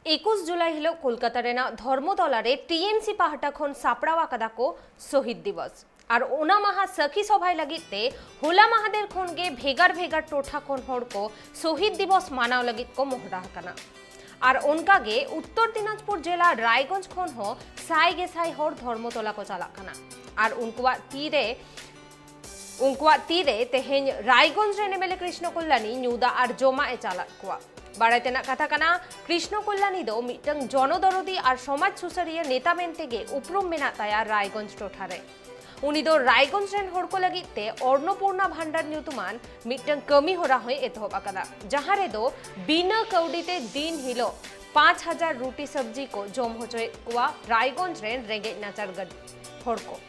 21 जुलाई हिलो कोलकाता रेना धर्मतला रे टीएमसी पाहटा खन सापड़ावा कदा को शहीद दिवस और ओना महा सखी सभाय लगित ते होला महादेव खन गे भेगार भेगार टोठा खन हड़ को शहीद दिवस मानाव लगित को मोहरा कना और उनका गे उत्तर दिनाजपुर जिला रायगंज खन हो साई गे साई हड़ धर्मतला को चला कना और उनकुआ तीरे तेहेन रायगंज रे नेमेले कृष्ण कल्याणी न्यूदा और जोमा ए चाला कुआ बाड़ाइतेना कथा कना कृष्ण कल्याणी दो मिटंग जनदरदी और समाज सुसारिया नेता मेनतेगे उपरुम मेना ताया रायगंज टोठारे उनी दो रायगंज रेन हड़ को लगिते अन्नपूर्णा भांडार न्यूतुमान मिटंग कमी होरा होय एतहब आकादा जहारे दो बिना कौडीते दिन हिलो 5000 रोटी सब्जी को जम होचोय कुआ रायगंज रेन रेंगे नाचार गड हड़ को।